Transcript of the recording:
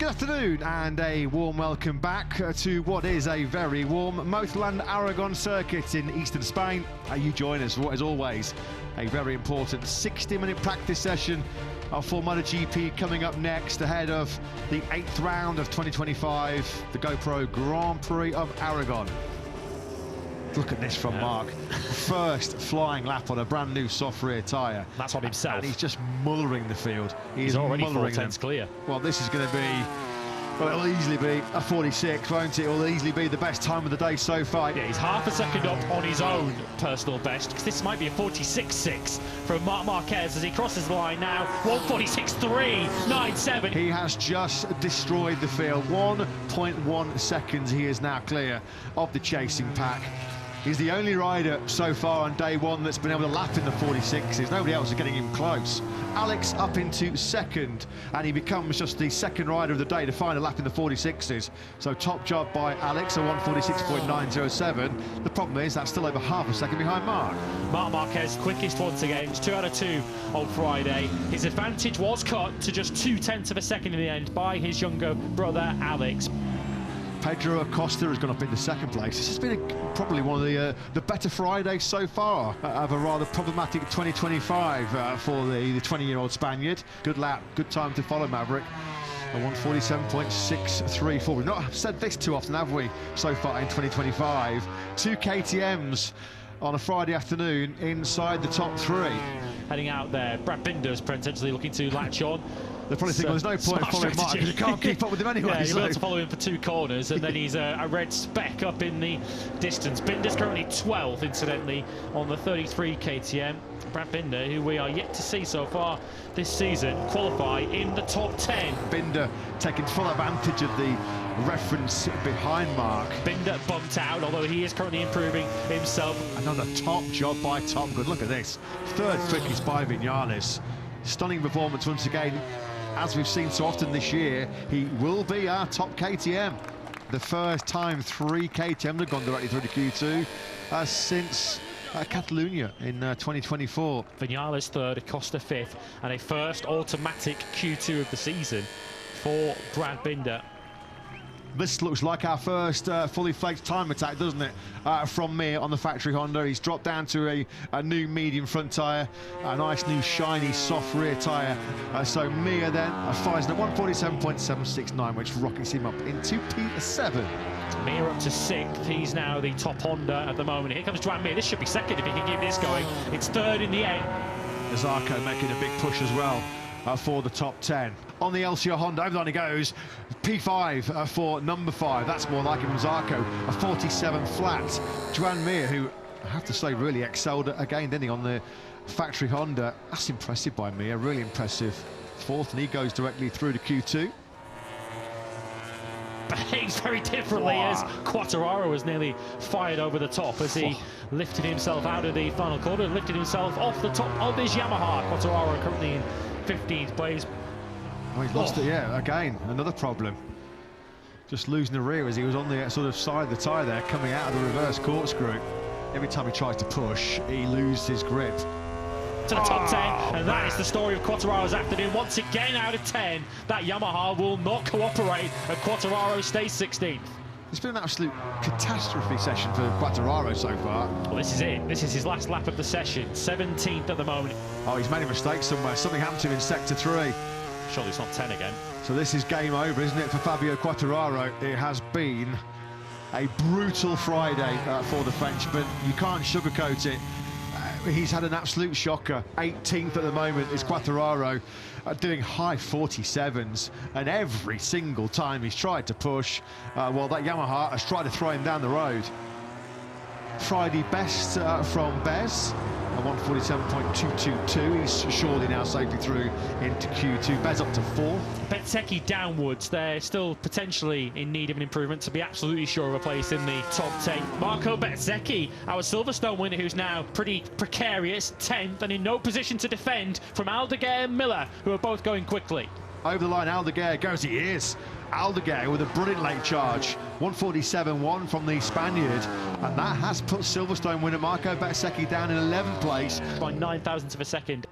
Good afternoon and a warm welcome back to what is a very warm Motorland Aragon circuit in eastern Spain. You join us for what is always a very important 60-minute practice session for MotoGP coming up next ahead of the 8th round of 2025, the GoPro Grand Prix of Aragon. Look at this from Mark. First flying lap on a brand new soft rear tyre. That's on himself. And he's just mullering the field. He's already 4 tenths clear. Well, this is going to be, well, it'll easily be a 46, won't it? It'll easily be the best time of the day so far. Yeah, he's half a second up on his own personal best, because this might be a 46.6 from Marquez as he crosses the line now. 146.397. He has just destroyed the field. 1.1 seconds he is now clear of the chasing pack. He's the only rider so far on day one that's been able to lap in the 46s. Nobody else is getting him close. Alex up into second, and he becomes just the second rider of the day to find a lap in the 46s. So top job by Alex, a 146.907. The problem is that's still over half a second behind Mark. Marc Marquez quickest once again. It's 2 out of 2 on Friday. His advantage was cut to just 2 tenths of a second in the end by his younger brother Alex. Pedro Acosta has gone up into second place. This has been probably one of the better Fridays so far of a rather problematic 2025 for the 20-year-old Spaniard. Good lap, good time to follow Maverick. A 147.634. We've not said this too often, have we, so far in 2025? 2 KTMs on a Friday afternoon inside the top 3. Heading out there, Brad Binder's potentially looking to latch on. They're probably thinking, well, there's no point in following Mark because you can't keep up with him anyway. Yeah, you'll be able to follow him for 2 corners, and then he's a red speck up in the distance. Binder's currently 12th, incidentally, on the 33 KTM. Brad Binder, who we are yet to see so far this season, qualify in the top 10. Binder taking full advantage of the reference behind Mark. Binder bumped out, although he is currently improving himself. Another top job by Tom Good. Look at this. Third quickest by Vinales. Stunning performance once again. As we've seen so often this year, he will be our top KTM. The first time 3 KTM have gone directly through to Q2 since Catalonia in 2024. Vinales third, Acosta 5th, and a first automatic Q2 of the season for Brad Binder. This looks like our first fully flaked time attack, doesn't it, from Mir on the factory Honda. He's dropped down to a new medium front tyre, a nice new shiny soft rear tyre. So Mir then fires in at 147.769, which rockets him up into P7. Mir up to 6th. He's now the top Honda at the moment. Here comes Joan Mir. This should be second if he can keep this going. It's third in the end. Zarco making a big push as well for the top 10. On the LCR Honda, over the line he goes. P5 for number 5. That's more like him from Zarco. A 47 flat. Joan Mir, who I have to say really excelled again, didn't he, on the factory Honda. That's impressive by Mir, really impressive. 4th, and he goes directly through to Q2. Behaves very differently as Quartararo was nearly fired over the top as he lifted himself out of the final corner and lifted himself off the top of his Yamaha. Quartararo currently in 15th place. Oh, he's lost it, yeah, again, another problem. Just losing the rear as he was on the sort of side of the tyre there, coming out of the reverse corkscrew. Every time he tries to push, he loses his grip. To the top 10, and that is the story of Quartararo's afternoon. Once again, out of 10, that Yamaha will not cooperate, and Quartararo stays 16th. It's been an absolute catastrophe session for Quartararo so far. Well, this is it. This is his last lap of the session. 17th at the moment. Oh, he's made a mistake somewhere. Something happened to him in sector 3. Surely it's not 10 again. So this is game over, isn't it, for Fabio Quartararo? It has been a brutal Friday for the Frenchman. You can't sugarcoat it. He's had an absolute shocker. 18th at the moment is Quartararo, doing high 47s, and every single time he's tried to push, well, that Yamaha has tried to throw him down the road. Friday best from Bez, a 147.222. He's surely now safely through into Q2. Bez up to 4. Bezzecchi downwards. They're still potentially in need of an improvement to be absolutely sure of a place in the top 10. Marco Bezzecchi, our Silverstone winner, who's now pretty precarious, 10th, and in no position to defend from Aldeguer and Miller, who are both going quickly. Over the line, Aldeguer goes, he is. Aldeguer with a brilliant late charge. 147.1 from the Spaniard, and that has put Silverstone winner Marco Bezzecchi down in 11th place. By 9 thousandths of a second.